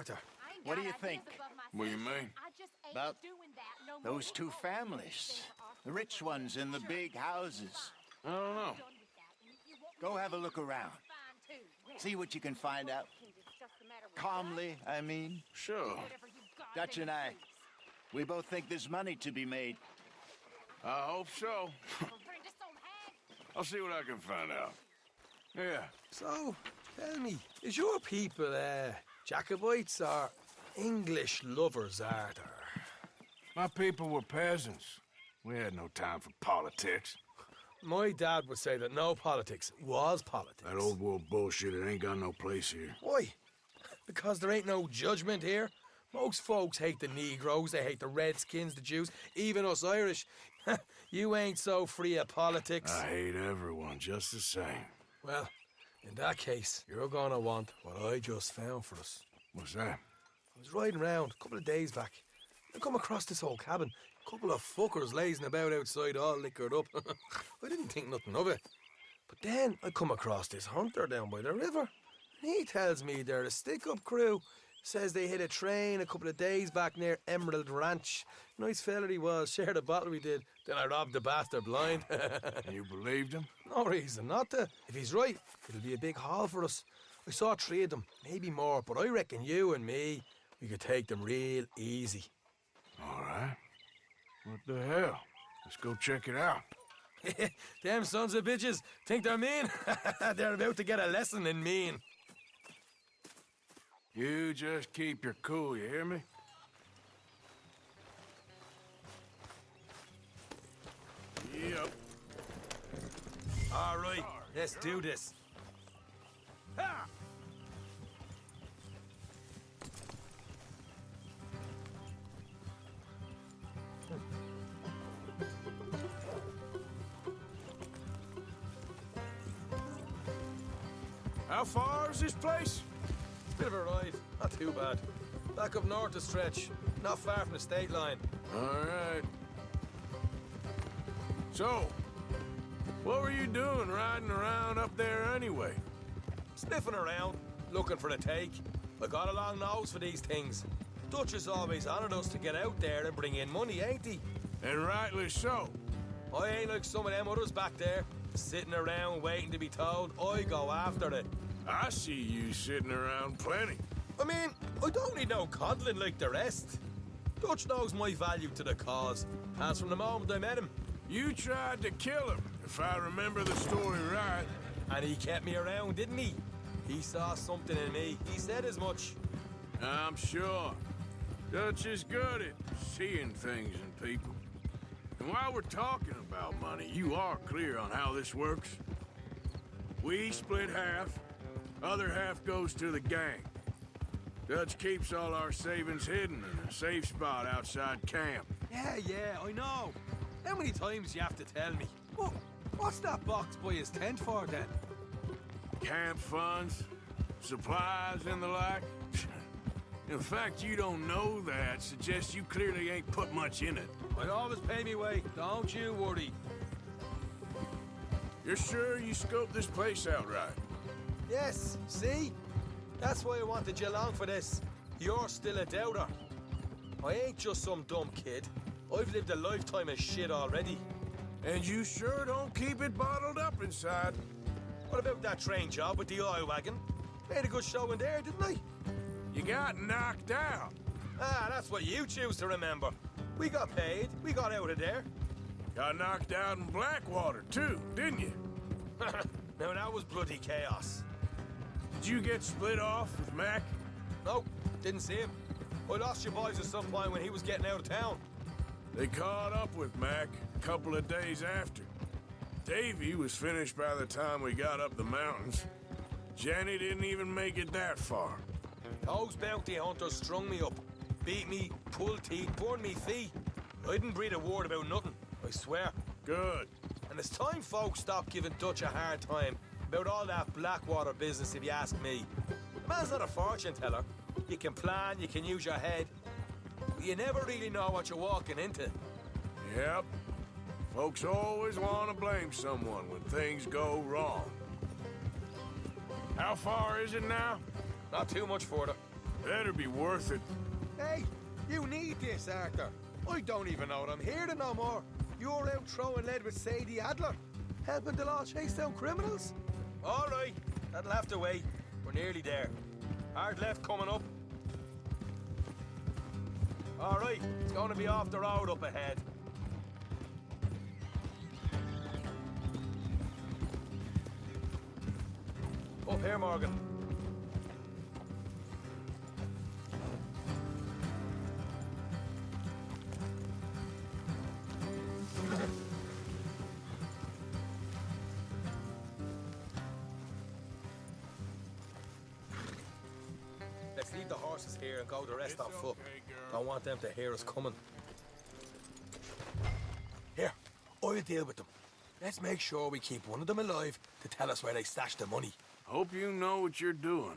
Arthur, What do you think? What do you mean? About those two families. The rich ones in the big houses. I don't know. Go have a look around. See what you can find out. Calmly, I mean. Sure. Dutch and I, we both think there's money to be made. I hope so. I'll see what I can find out. Yeah. so, tell me, is your people, Jacobites or English lovers, Arthur? My people were peasants. We had no time for politics. My dad would say that no politics was politics. That old world bullshit, it ain't got no place here. Why? Because there ain't no judgment here. Most folks hate the Negroes, they hate the Redskins, the Jews, even us Irish. You ain't so free of politics. I hate everyone just the same. Well, in that case, you're gonna want what I just found for us. What's that? I was riding around a couple of days back. I come across this old cabin. A couple of fuckers lazing about outside all liquored up. I didn't think nothing of it. But then I come across this hunter down by the river. And he tells me they're a stick-up crew. Says they hit a train a couple of days back near Emerald Ranch. Nice fella he was, shared a bottle we did. Then I robbed the bastard blind. You believed him? No reason not to. If he's right, it'll be a big haul for us. I saw 3 of them, maybe more, but I reckon you and me, we could take them real easy. All right. What the hell? Let's go check it out. Them sons of bitches think they're mean. They're about to get a lesson in mean. You just keep your cool, you hear me? Yep. All right, let's do this. Ha! How far is this place? Bit of a ride, not too bad. Back up north a stretch, not far from the state line. All right. So, what were you doing riding around up there anyway? Sniffing around, looking for the take. I got a long nose for these things. Dutch has always honoured us to get out there and bring in money, ain't he? And rightly so. I ain't like some of them others back there, sitting around waiting to be told. I go after it. I see you sitting around plenty. I mean, I don't need no coddling like the rest. Dutch knows my value to the cause, as from the moment I met him. You tried to kill him, if I remember the story right. And he kept me around, didn't he? He saw something in me. He said as much. I'm sure. Dutch is good at seeing things in people. And while we're talking about money, you are clear on how this works. We split half, other half goes to the gang. Dutch keeps all our savings hidden in a safe spot outside camp. Yeah, I know. How many times you have to tell me? What's that box by his tent for, then? Camp funds, supplies, and the like. The fact you don't know that suggests you clearly ain't put much in it. I always pay me way, don't you worry. You're sure you scoped this place out right? Yes, see? That's why I wanted you along for this. You're still a doubter. I ain't just some dumb kid. I've lived a lifetime of shit already. And you sure don't keep it bottled up inside. What about that train job with the oil wagon? Made a good show in there, didn't I? You got knocked out. Ah, that's what you choose to remember. We got paid. We got out of there. Got knocked out in Blackwater, too, didn't you? Now, that was bloody chaos. Did you get split off with Mac? No, didn't see him. I lost your boys at some point when he was getting out of town. They caught up with Mac a couple of days after. Davy was finished by the time we got up the mountains. Jenny didn't even make it that far. Those bounty hunters strung me up, beat me, pulled teeth, burned me feet. I didn't breathe a word about nothing, I swear. Good. And it's time folks stopped giving Dutch a hard time about all that Blackwater business, if you ask me. The man's not a fortune teller. You can plan, you can use your head. But you never really know what you're walking into. Yep. Folks always want to blame someone when things go wrong. How far is it now? Not too much further. Better be worth it. Hey, you need this, Arthur. I don't even know that I'm here to no more. You're out throwing lead with Sadie Adler, helping the law chase down criminals. All right, that'll have to wait. We're nearly there. Hard left coming up. All right, it's going to be off the road up ahead. Up here, Morgan. Let's leave the horses here and go the rest on foot. Don't want them to hear us coming. Here, I'll deal with them. Let's make sure we keep one of them alive to tell us where they stashed the money. Hope you know what you're doing.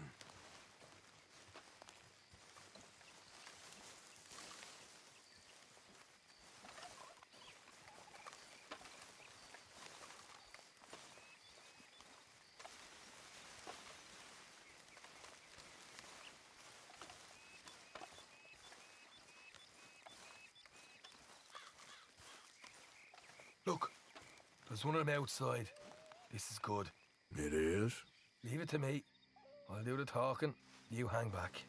Look, there's one of them outside. This is good. It is? Leave it to me. I'll do the talking. You hang back.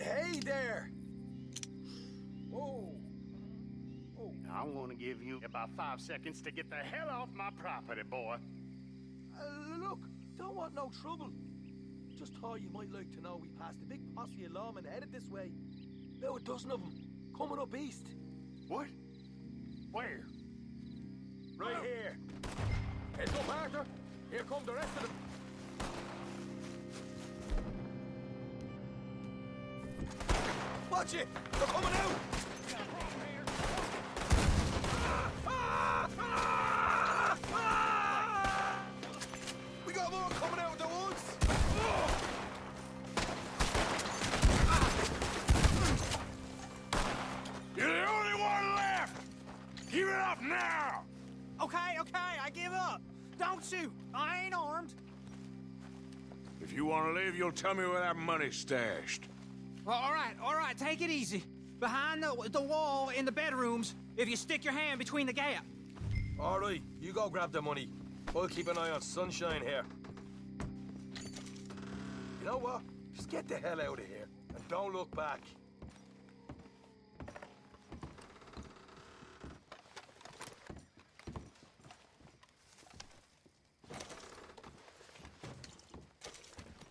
Hey there! Whoa! Oh. I want to give you about 5 seconds to get the hell off my property, boy. Look, don't want no trouble. Just thought you might like to know we passed a big posse of lawmen headed this way. About a dozen of them, coming up east. What? Where? Right here. Heads up, Arthur. Here come the rest of them. Watch it! They're coming out! We got more coming out of the woods! You're the only one left! Give it up now! Okay, I give up. Don't shoot. I ain't armed. If you want to leave, you'll tell me where that money's stashed. Well, all right, take it easy. Behind the wall in the bedrooms, if you stick your hand between the gap. All right, you go grab the money. I'll keep an eye on Sunshine here. You know what? Just get the hell out of here and don't look back.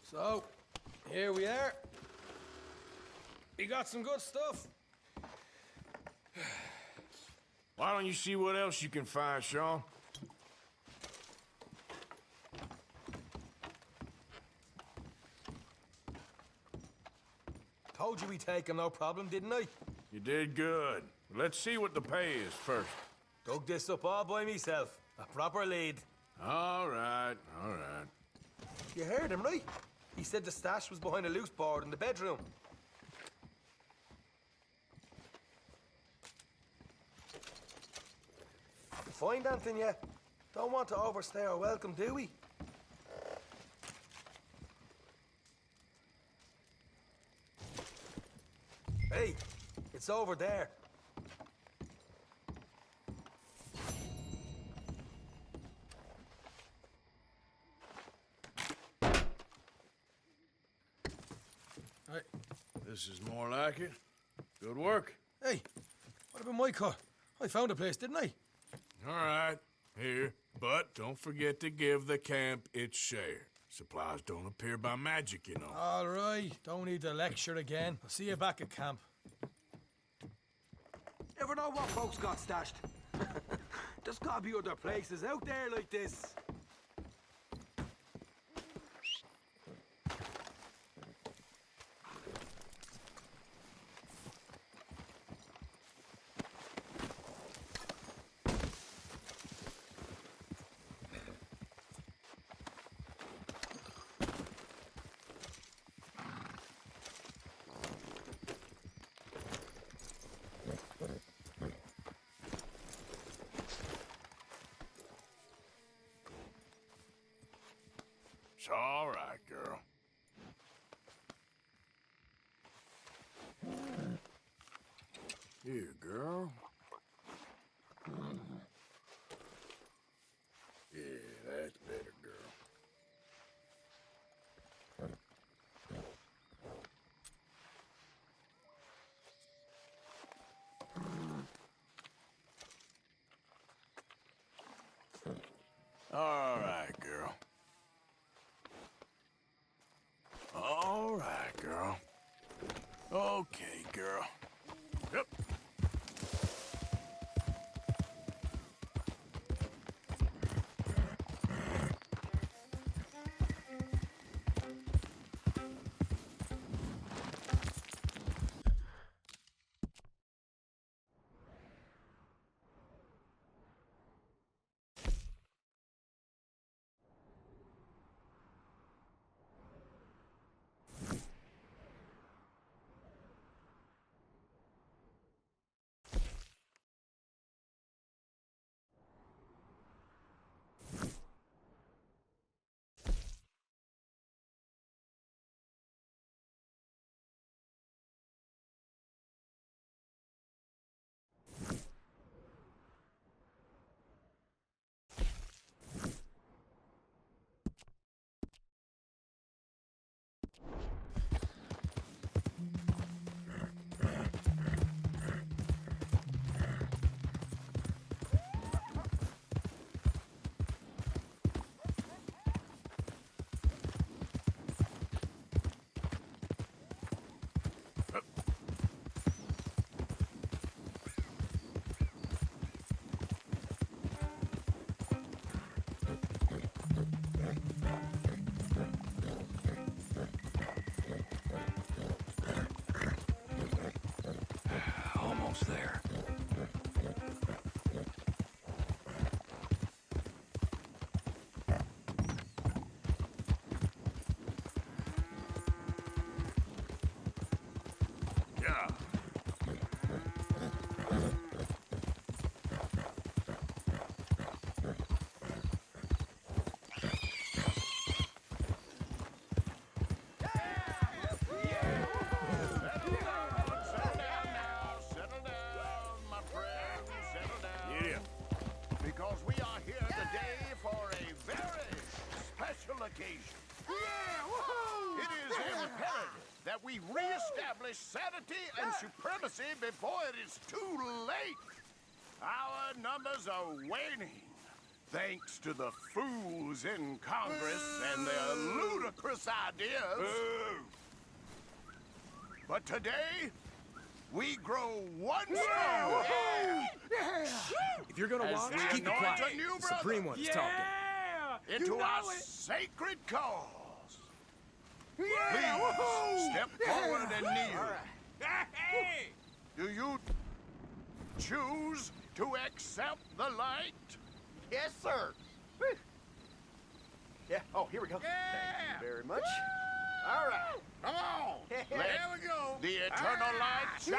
So, here we are. We got some good stuff. Why don't you see what else you can find, Sean? Told you we'd take him, no problem, didn't I? You did good. Let's see what the pay is first. Dug this up all by myself. A proper lead. All right, all right. You heard him, right? He said the stash was behind a loose board in the bedroom. You find anything yet? Don't want to overstay our welcome, do we? Hey, it's over there. Hey, this is more like it. Good work. Hey, what about my cut? I found a place, didn't I? All right, here. But don't forget to give the camp its share. Supplies don't appear by magic, you know. All right, don't need to lecture again. I'll see you back at camp. Ever know what folks got stashed? There's gotta be other places out there like this. It's all right, girl. Here, girl. Yeah, that's better, girl. All right, girl. All right, girl. Okay, girl. Yep. Almost there. Yeah. Settle down, my friend. Settle down. Yeah. Because we are here today for a very special occasion. It is imperative that we reestablish sanity and supremacy before it is too late. Our numbers are waning, thanks to the fools in Congress and their ludicrous ideas. But today, we grow one stronger. If you're gonna As walk, we keep it anoint quiet. a new The Supreme brother. One's talking. Into our sacred cause. Please step forward and kneel. Do you choose to accept the light? Yes, sir. Yeah. Oh, here we go. Thank you very much. All right. Come on. There we go. The eternal light shine.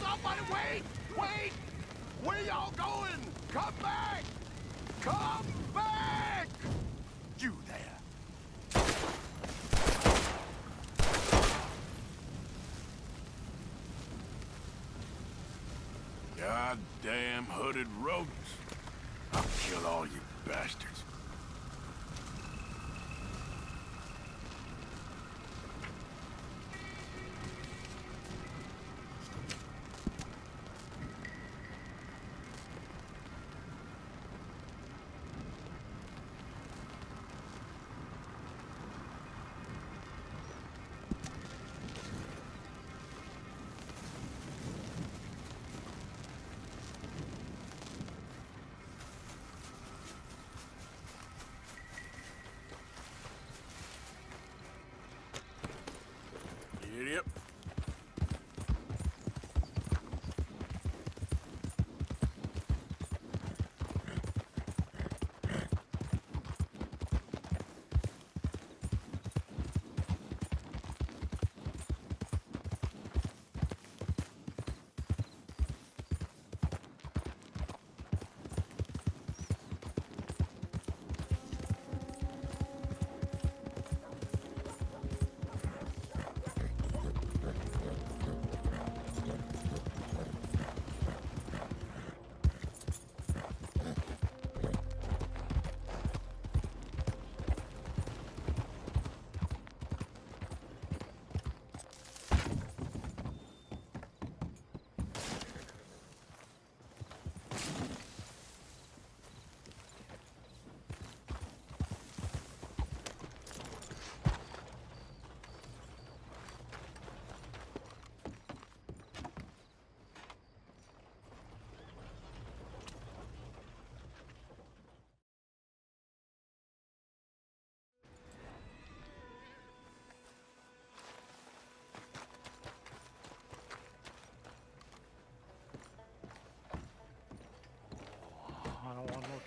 Somebody wait! Wait! Where y'all going? Come back! Come back! You there! Goddamn hooded rodents. I'll kill all you bastards.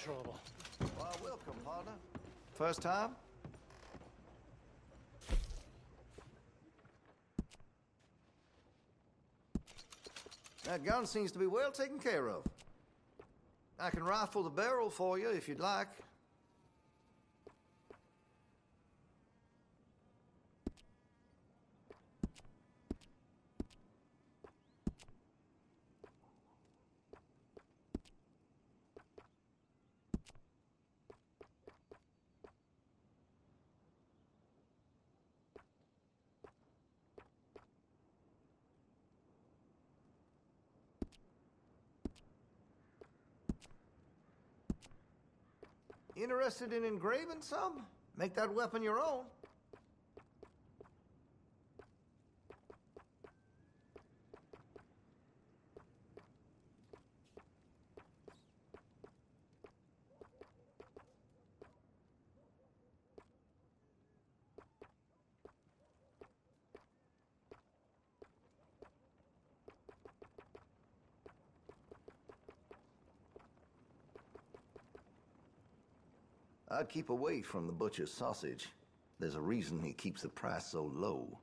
trouble. Well, welcome, partner. First time? That gun seems to be well taken care of. I can rifle the barrel for you if you'd like. Interested in engraving some? Make that weapon your own. I'd keep away from the butcher's sausage. There's a reason he keeps the price so low.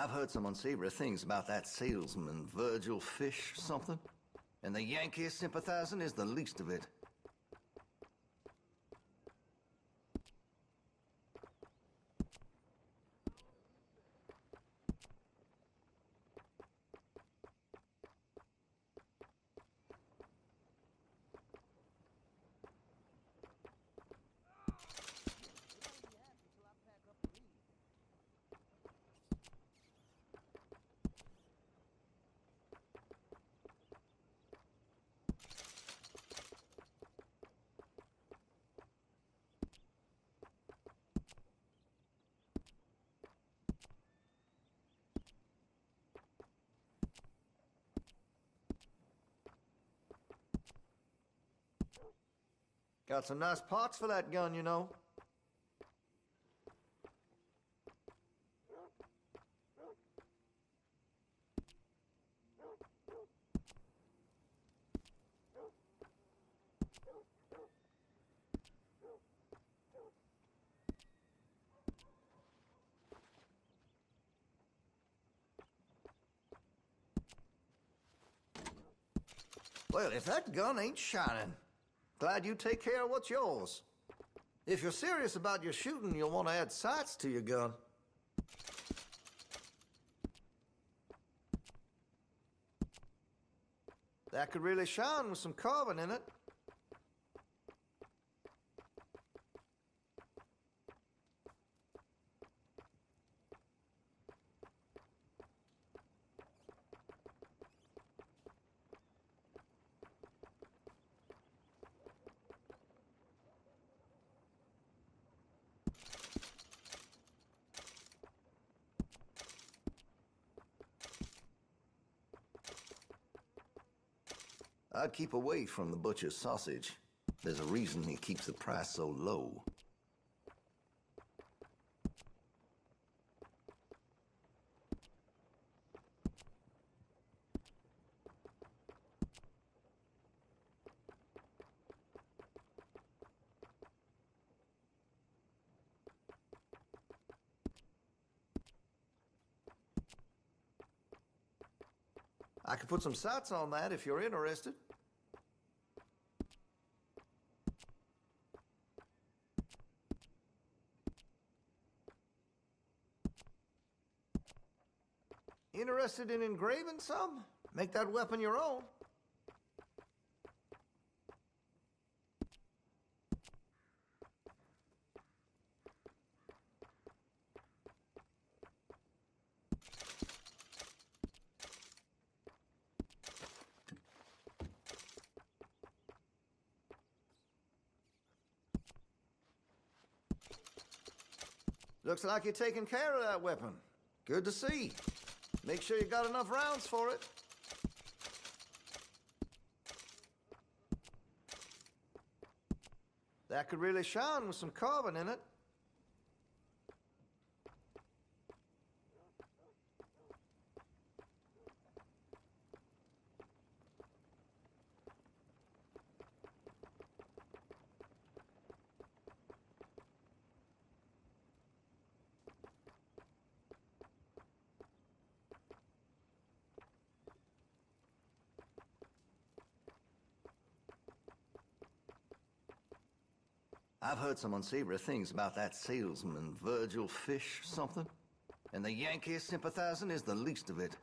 I've heard some unsavory things about that salesman, Virgil Fish something. And the Yankee sympathizing is the least of it. Got some nice parts for that gun, you know. Well, if that gun ain't shining, glad you take care of what's yours. If you're serious about your shooting, you'll want to add sights to your gun. That could really shine with some carbon in it. I'd keep away from the butcher's sausage. There's a reason he keeps the price so low. I could put some sights on that if you're interested. Interested in engraving some? Make that weapon your own. Looks like you're taking care of that weapon. Good to see. Make sure you got enough rounds for it. That could really shine with some carbon in it. I've heard some unsavory things about that salesman, Virgil Fish something. And the Yankee sympathizing is the least of it.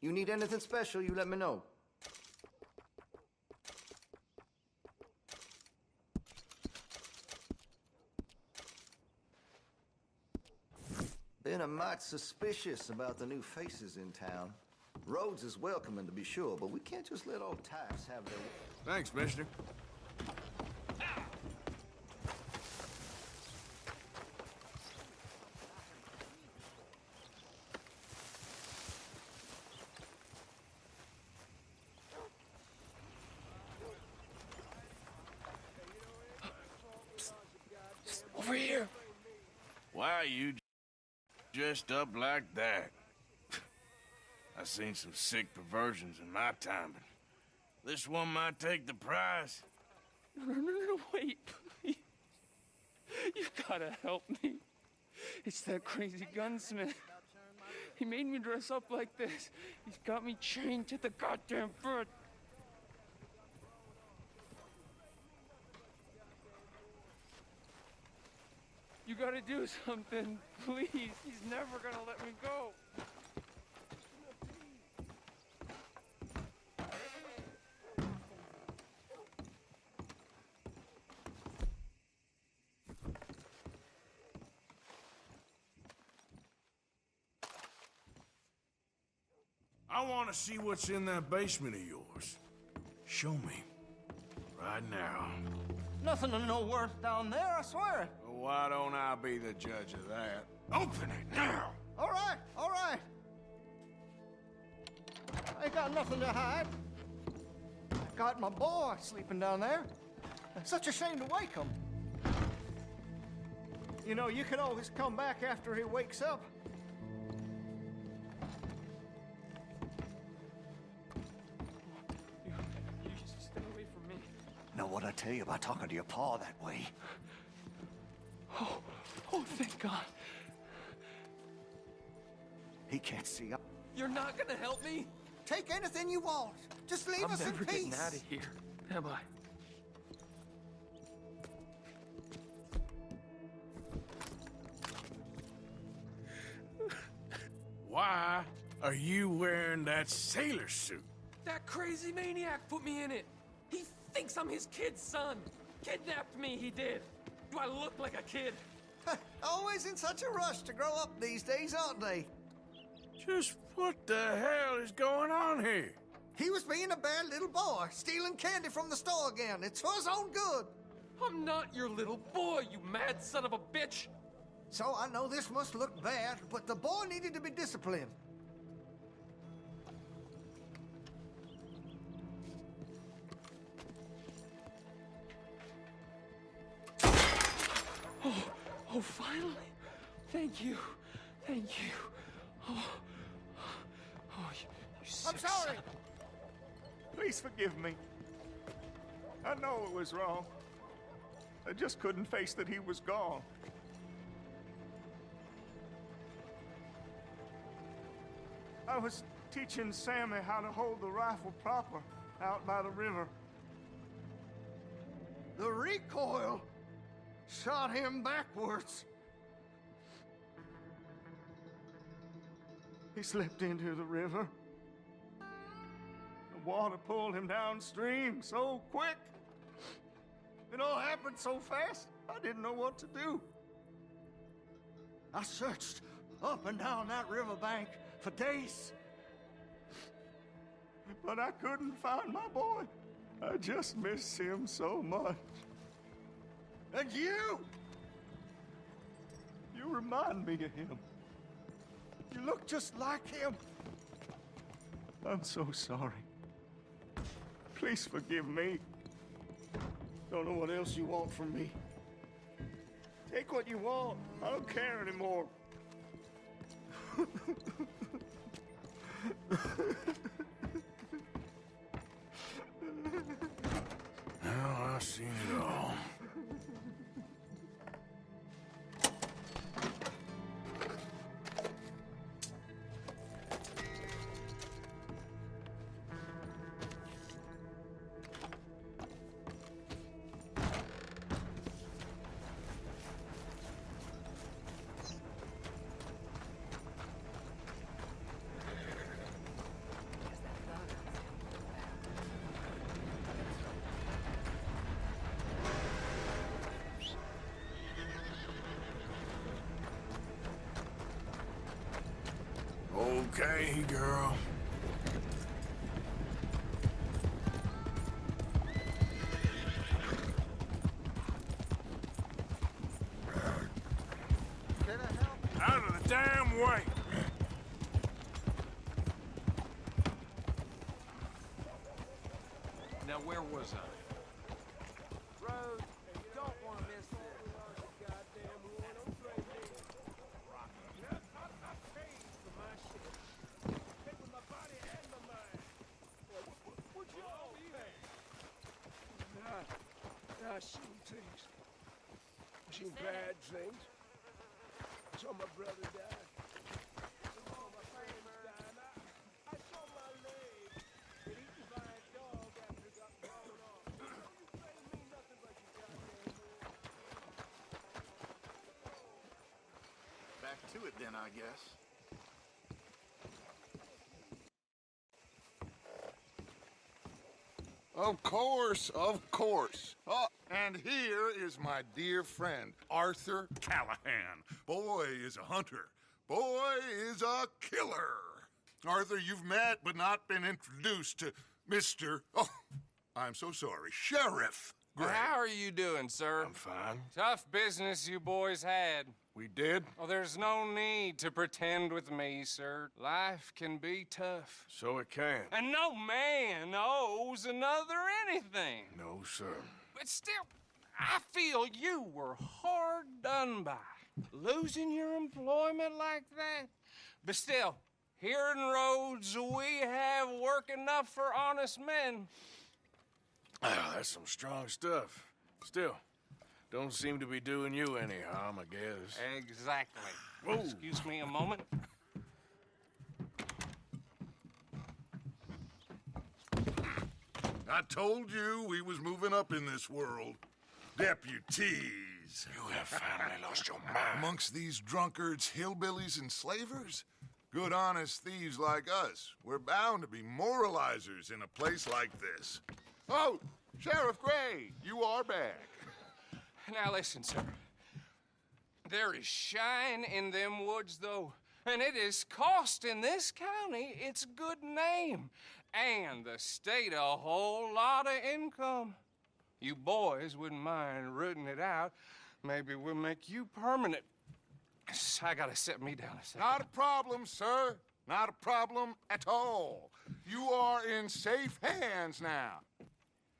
You need anything special, you let me know. Been a mite suspicious about the new faces in town. Rhodes is welcoming to be sure, but we can't just let old types have their... Thanks, mister. Over here. Why you dressed up like that? I've seen some sick perversions in my time, but this one might take the prize. No, wait, please. You gotta help me. It's that crazy gunsmith. He made me dress up like this. He's got me chained to the goddamn foot. You gotta do something, please. He's never gonna let me go. I want to see what's in that basement of yours. Show me. Right now. Nothing of no worth down there, I swear. Well, why don't I be the judge of that? Open it now! All right, all right. I ain't got nothing to hide. I got my boy sleeping down there. It's such a shame to wake him. You know, you can always come back after he wakes up. You just stay away from me. Know what I tell you about talking to your pa that way? Oh, thank God. He can't see up. You're not gonna help me? Take anything you want. Just leave I'm us in never peace. getting out of here, am I? Why are you wearing that sailor suit? That crazy maniac put me in it. He thinks I'm his kid's son. Kidnapped me, he did. Do I look like a kid? Always in such a rush to grow up these days, aren't they? Just what the hell is going on here? He was being a bad little boy, stealing candy from the store again. It's for his own good. I'm not your little boy, you mad son of a bitch. So I know this must look bad, but the boy needed to be disciplined. Oh, finally. Thank you. Thank you. Oh, you I'm sick sorry. son. Please forgive me. I know it was wrong. I just couldn't face that he was gone. I was teaching Sammy how to hold the rifle proper out by the river. The recoil shot him backwards. He slipped into the river. water pulled him downstream so quick. It all happened so fast, I didn't know what to do. I searched up and down that riverbank for days. But I couldn't find my boy. I just miss him so much. And you remind me of him. You look just like him. I'm so sorry. Please forgive me. Don't know what else you want from me. Take what you want. I don't care anymore. Well, I've seen it all. Okay, girl. Can I help? Out of the damn way! Now, where was I? Rose, you don't want to miss this. I seen things. I seen bad things. I saw my brother die. I saw my friends die. I saw my leg get eaten by a dog after it got blown off. You pay me nothing but your goddamn word. Back to it then, I guess. Of course, of course. Oh, and here is my dear friend, Arthur Callahan. Boy is a hunter. Boy is a killer. Arthur, you've met but not been introduced to Mr. Oh, I'm so sorry, Sheriff Gray. How are you doing, sir? I'm fine. Tough business you boys had. We did? Oh, there's no need to pretend with me, sir. Life can be tough. So it can. And no man owes another anything. No, sir. But still, I feel you were hard done by. Losing your employment like that. But still, here in Rhodes, we have work enough for honest men. Ah, that's some strong stuff. Still, don't seem to be doing you any harm, I guess. Exactly. Whoa. Excuse me a moment. I told you we was moving up in this world. Deputies. You have finally lost your mind. Amongst these drunkards, hillbillies, and slavers? Good, honest thieves like us. We're bound to be moralizers in a place like this. Oh, Sheriff Gray, you are back. Now listen, sir. There is shine in them woods, though, and it is costing this county its good name and the state a whole lot of income. You boys wouldn't mind rooting it out. Maybe we'll make you permanent. I gotta set me down a second. Not a problem, sir. Not a problem at all. You are in safe hands now.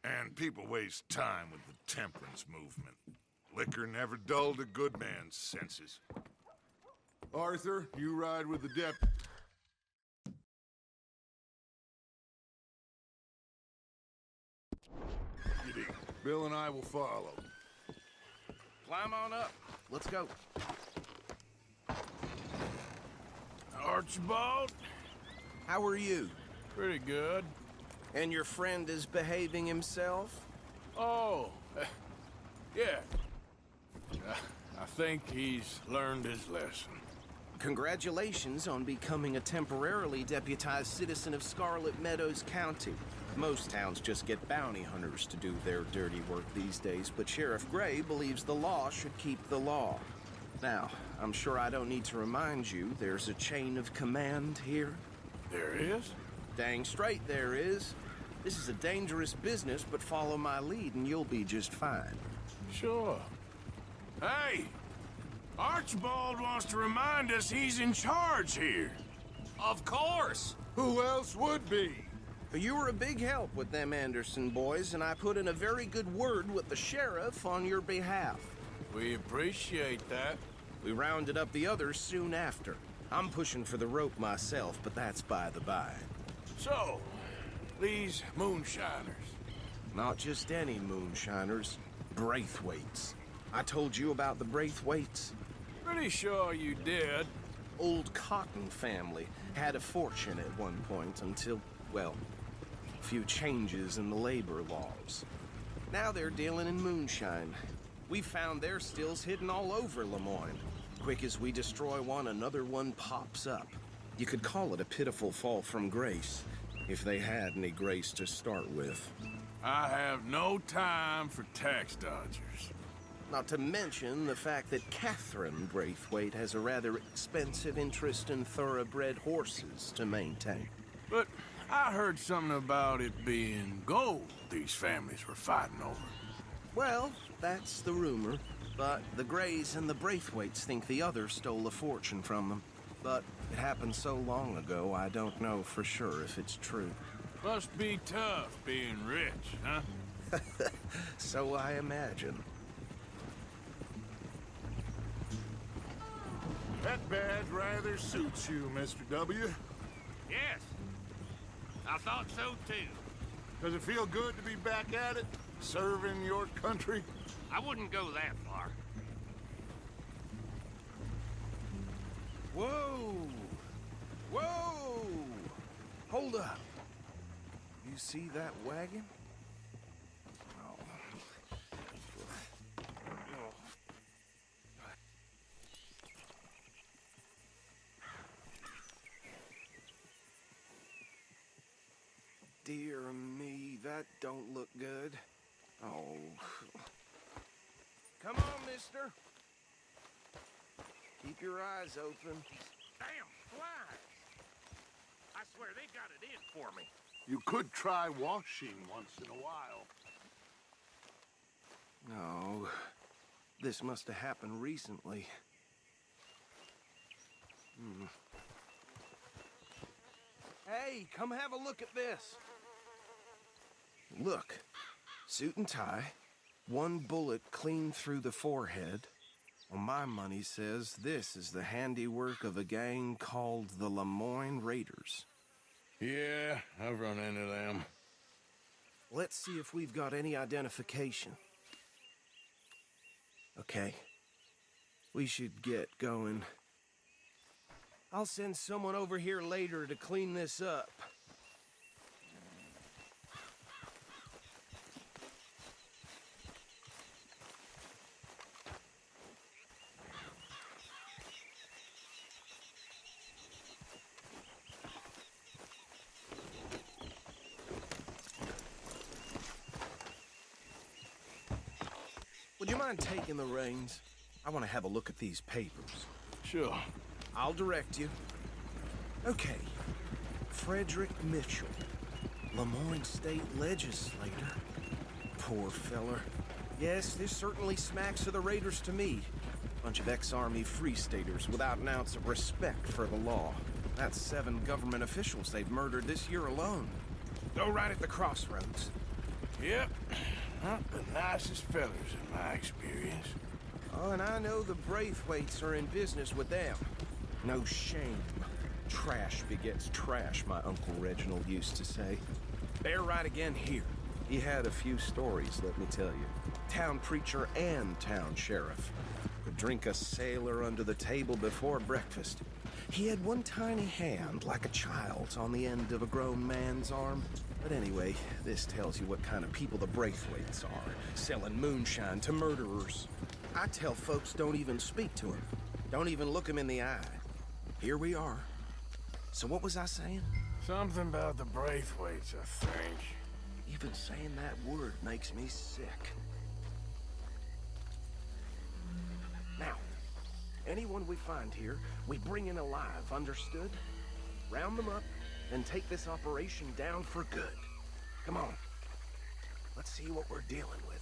And people waste time with the temperance movement. Liquor never dulled a good man's senses. Arthur, you ride with the deputy. Bill and I will follow. Climb on up. Let's go. Archibald? How are you? Pretty good. And your friend is behaving himself? Oh, yeah. I think he's learned his lesson. Congratulations on becoming a temporarily deputized citizen of Scarlet Meadows County. Most towns just get bounty hunters to do their dirty work these days, but Sheriff Gray believes the law should keep the law. Now, I'm sure I don't need to remind you there's a chain of command here. There is? Dang straight there is. This is a dangerous business, but follow my lead and you'll be just fine. Sure. Hey! Archibald wants to remind us he's in charge here. Of course! Who else would be? You were a big help with them Anderson boys, and I put in a very good word with the sheriff on your behalf. We appreciate that. We rounded up the others soon after. I'm pushing for the rope myself, but that's by the by. So, these moonshiners. Not just any moonshiners, Braithwaites. I told you about the Braithwaites? Pretty sure you did. Old Cotton family had a fortune at one point until, well, a few changes in the labor laws. Now they're dealing in moonshine. We found their stills hidden all over Lemoyne. Quick as we destroy one, another one pops up. You could call it a pitiful fall from grace, if they had any grace to start with. I have no time for tax dodgers. Not to mention the fact that Catherine Braithwaite has a rather expensive interest in thoroughbred horses to maintain. But I heard something about it being gold these families were fighting over. Well, that's the rumor. But the Grays and the Braithwaites think the other stole a fortune from them. But it happened so long ago, I don't know for sure if it's true. Must be tough being rich, huh? So I imagine. That badge rather suits you, Mr. W. Yes. I thought so, too. Does it feel good to be back at it, serving your country? I wouldn't go that far. Whoa! Whoa! Hold up. You see that wagon? Oh. Dear me, that don't look good. Oh. Come on, mister. Keep your eyes open. Damn flies! I swear they got it in for me. You could try washing once in a while. No. This must have happened recently. Hey, come have a look at this. Look. Suit and tie. One bullet clean through the forehead. Well, my money says this is the handiwork of a gang called the Lemoyne Raiders. Yeah, I've run into them. Let's see if we've got any identification. Okay. We should get going. I'll send someone over here later to clean this up. Would you mind taking the reins? I want to have a look at these papers. Sure. I'll direct you. Okay. Frederick Mitchell, Lemoyne State Legislator. Poor feller. Yes, this certainly smacks of the Raiders to me. Bunch of ex-Army Free Staters without an ounce of respect for the law. That's 7 government officials they've murdered this year alone. Go right at the crossroads. Yep. Not the nicest fellas in my experience. Oh, and I know the Braithwaites are in business with them. No shame. Trash begets trash, my Uncle Reginald used to say. They're right again here. He had a few stories, let me tell you. Town preacher and town sheriff. Could drink a sailor under the table before breakfast. He had one tiny hand, like a child's, on the end of a grown man's arm. But anyway, this tells you what kind of people the Braithwaites are, selling moonshine to murderers. I tell folks don't even speak to him. Don't even look him in the eye. Here we are. So what was I saying? Something about the Braithwaites, I think. Even saying that word makes me sick. Now, anyone we find here, we bring in alive, understood? Round them up, and take this operation down for good. Come on. Let's see what we're dealing with.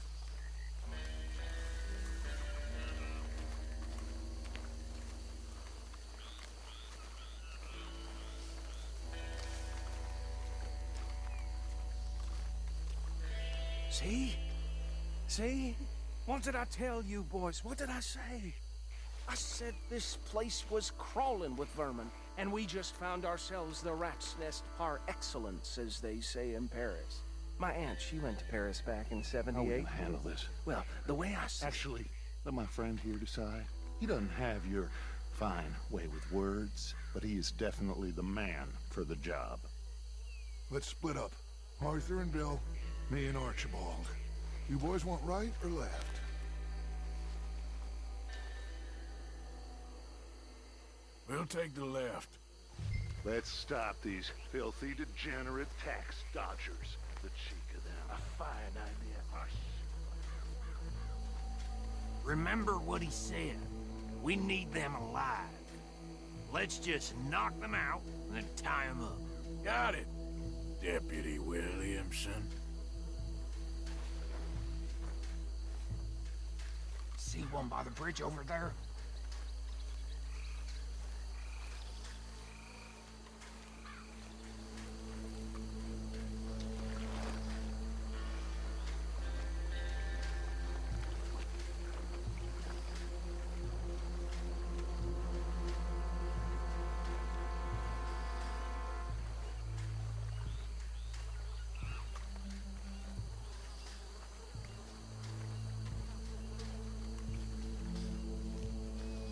See? See? What did I tell you, boys? What did I say? I said this place was crawling with vermin, and we just found ourselves the rat's nest par excellence, as they say in Paris. My aunt, she went to Paris back in '78. How are we gonna handle this? Well, the way I see Actually, let my friend here decide. He doesn't have your fine way with words, but he is definitely the man for the job. Let's split up. Arthur and Bill, me and Archibald. You boys want right or left? We'll take the left. Let's stop these filthy, degenerate tax dodgers. The cheek of them. A fine idea. Remember what he said. We need them alive. Let's just knock them out and then tie them up. Got it, Deputy Williamson. See one by the bridge over there?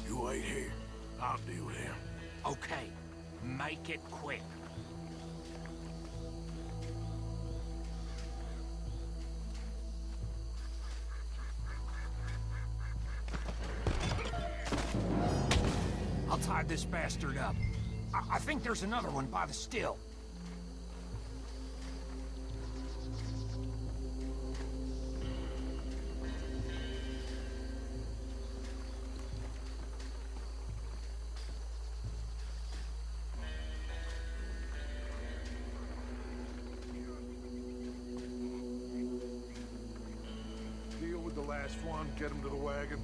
You wait here. I'll deal with him. Okay, make it quick. I'll tie this bastard up. I think there's another one by the still. Deal with the last one, get him to the wagon.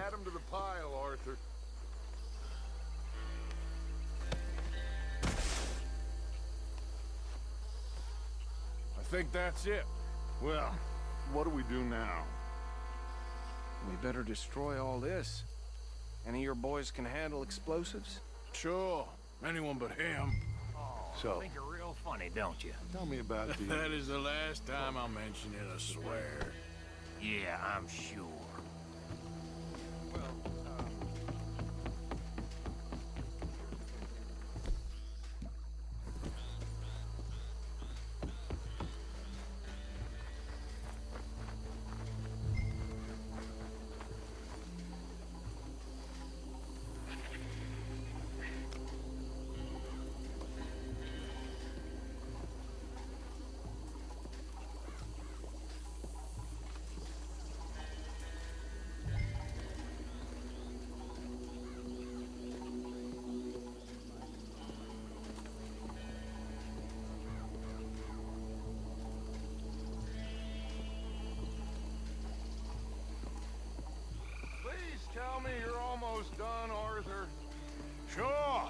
Add him to the pile, Arthur. I think that's it. Well, what do we do now? we better destroy all this. Any of your boys can handle explosives? Sure. Anyone but him. So, I think you're real funny, don't you? tell me about the... That is the last time I'll mention it, I swear. Yeah, I'm sure. almost done, Arthur? Sure.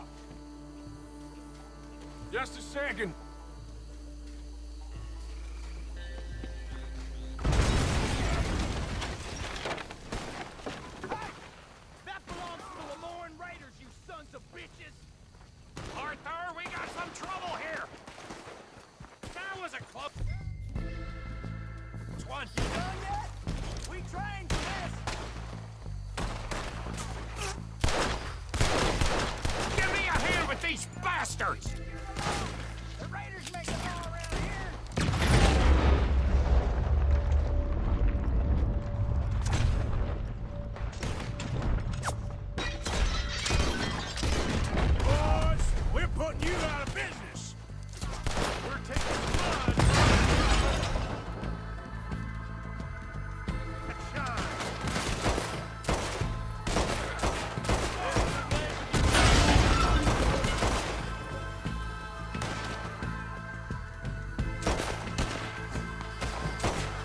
Just a second. That belongs to the Lemoran Raiders, you sons of bitches! Arthur, we got some trouble here! That was a close... Which one? You done yet? We trained for this! Give me a hand with these bastards! The Raiders make it all around here! Boys, we're putting you out of business. We're taking blood.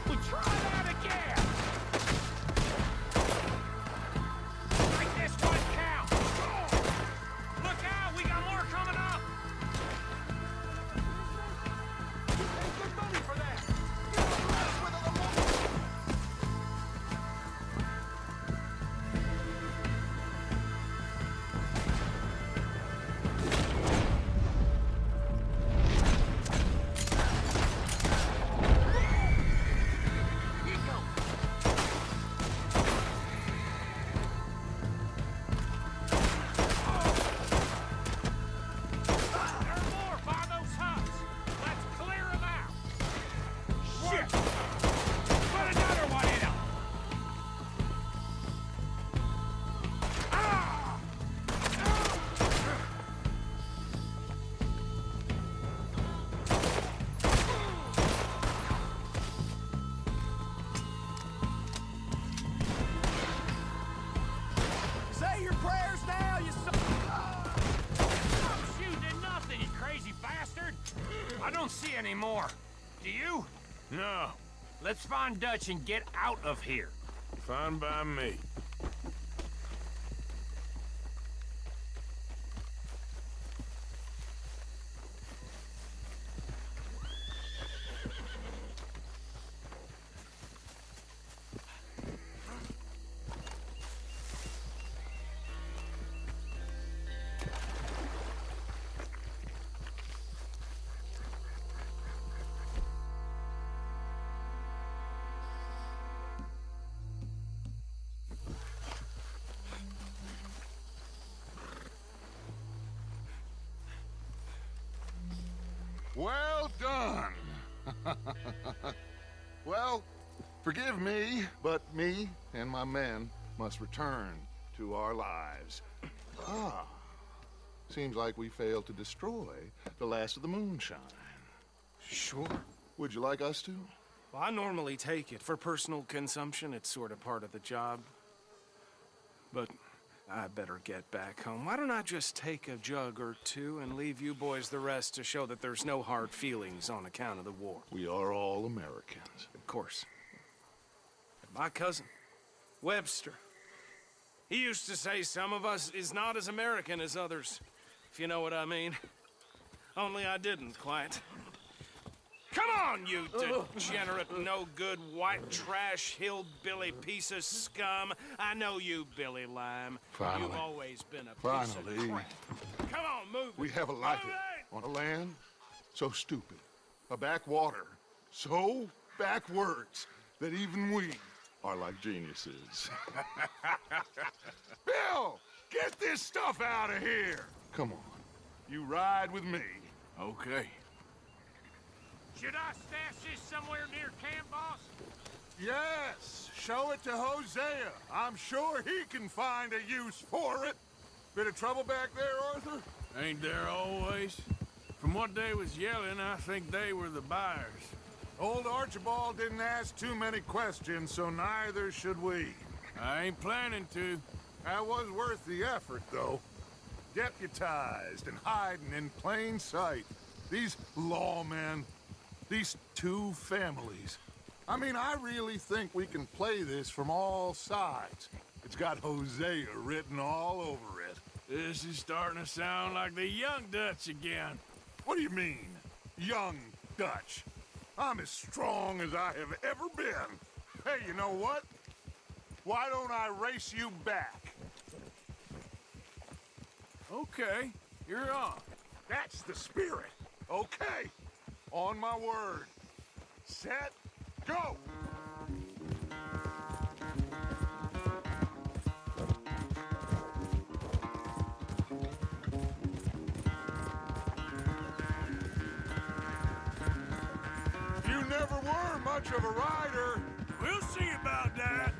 We try that again! Make this one count! Look out, we got more coming up! You pay good money for that! Get on the rest with a There are more by those huts! Let's clear them out! Shit! Put another one in them! Ah! Say your prayers now, you son... I'm shooting at nothing, you crazy bastard! I don't see any more. Do you? No, Let's find Dutch and get out of here. fine by me. Well done. Well, forgive me, but me and my men must return to our lives. Ah, seems like we failed to destroy the last of the moonshine. Sure. Would you like us to? Well, I normally take it. For personal consumption, it's sort of part of the job. But I better get back home. Why don't I just take a jug or two and leave you boys the rest to show that there's no hard feelings on account of the war? We are all Americans. Of course. My cousin, Webster, he used to say some of us is not as American as others, if you know what I mean. Only I didn't quite. Come on, you degenerate, no-good, white trash, hillbilly piece of scum. I know you, Billy Lime. Finally. You've always been a piece Finally. of crap. Come on, move We it. have a life Move it! on a land so stupid, a backwater so backwards that even we are like geniuses. Bill, get this stuff out of here. Come on, you ride with me. Okay. Should I stash this somewhere near camp, boss? Yes, show it to Hosea. I'm sure he can find a use for it. Bit of trouble back there, Arthur? Ain't there always? From what they was yelling, I think they were the buyers. Old Archibald didn't ask too many questions, so neither should we. I ain't planning to. That was worth the effort, though. Deputized and hiding in plain sight. These lawmen, these two families, I mean, I really think we can play this from all sides. It's got Hosea written all over it. This is starting to sound like the Young Dutch again. What do you mean, young Dutch? I'm as strong as I have ever been. Hey, you know what? Why don't I race you back? Okay, you're on. That's the spirit. Okay, on my word. Set, go! You never were much of a rider. We'll see about that.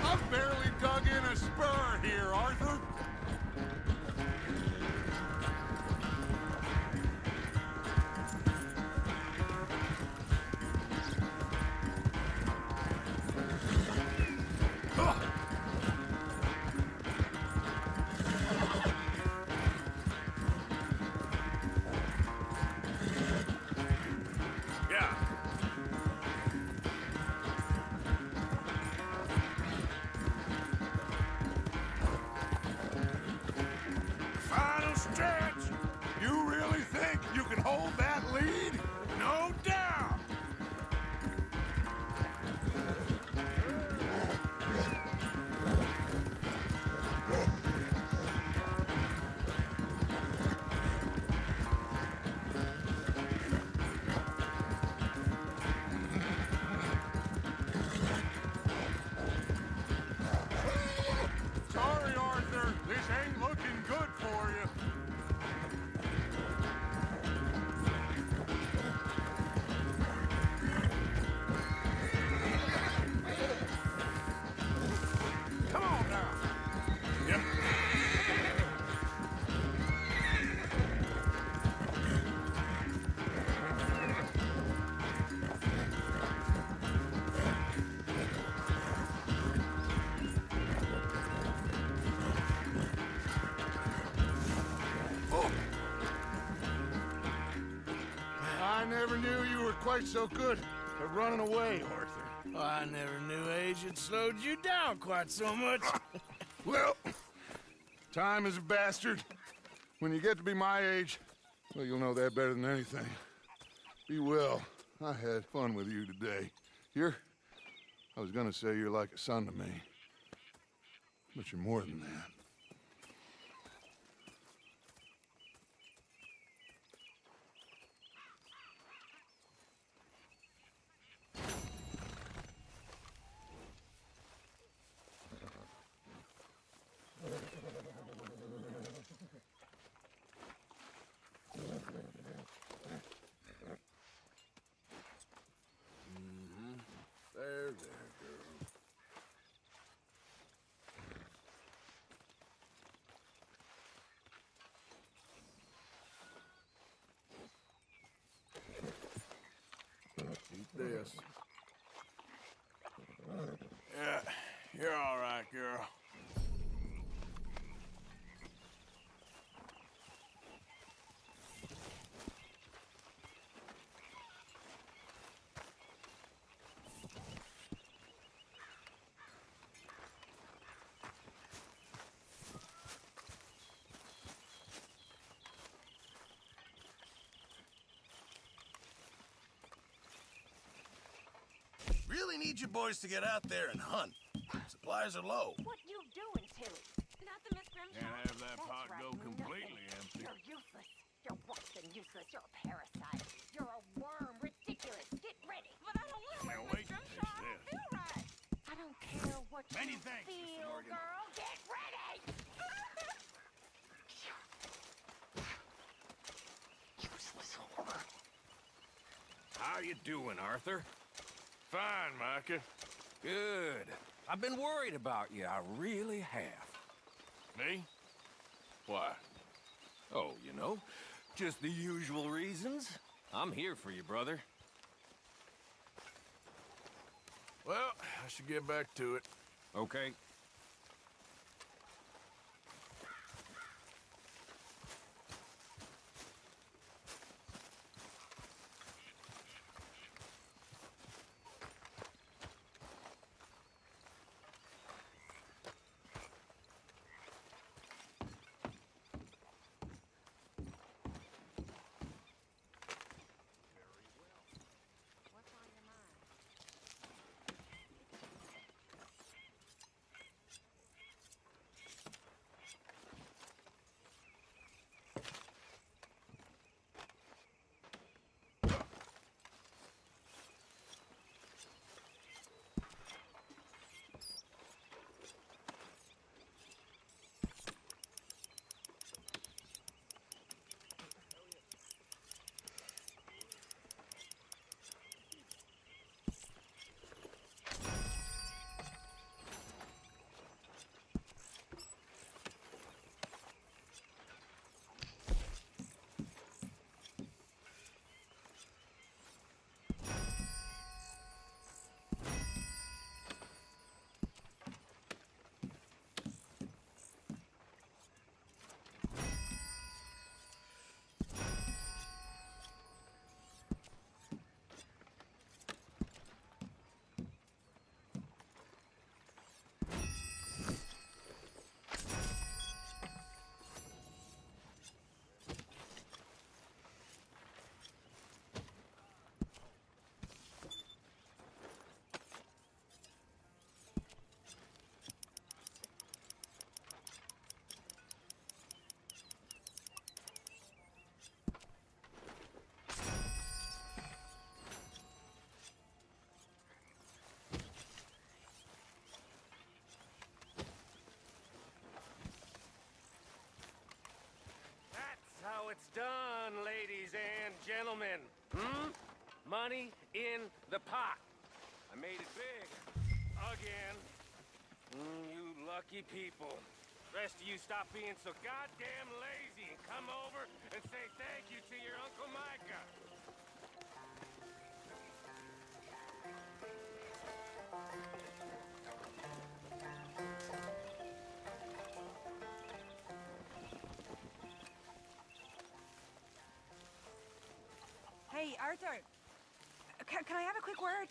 I've barely dug in a spur here, Arthur. Yeah. Final stretch. You really think you can hold that lead? No doubt. Sorry, Arthur. This ain't looking good for you. Come on now. Yep. I never knew you were quite so good at running away, Arthur. I never knew age had slowed you down quite so much. Well, time is a bastard. When you get to be my age, well, you'll know that better than anything. Be well. I had fun with you today. I was gonna say you're like a son to me. But you're more than that. There, girl. Eat this. Yeah, you're all right, girl. Really need you boys to get out there and hunt. Supplies are low. What you doing, Tilly? Not the Miss Grimshaw? Can't have that That's pot right, go completely nothing. empty. You're useless. You're worse than useless. You're a parasite. You're a worm. Ridiculous. Get ready. But I don't want to Now Miss wait, Grimshaw. I don't taste feel right. I don't care what Many you thanks, Mr. feel, Morgan. girl. Get ready. Useless whore. How you doing, Arthur? Fine, Micah. Good. I've been worried about you. I really have. Me? Why? Oh, you know, just the usual reasons. I'm here for you, brother. Well, I should get back to it. Okay. It's done, ladies and gentlemen. Money in the pot. I made it big. Again. You lucky people. Rest of you stop being so goddamn lazy and come over and say thank you to your Uncle Micah. Hey, Arthur. Can I have a quick word?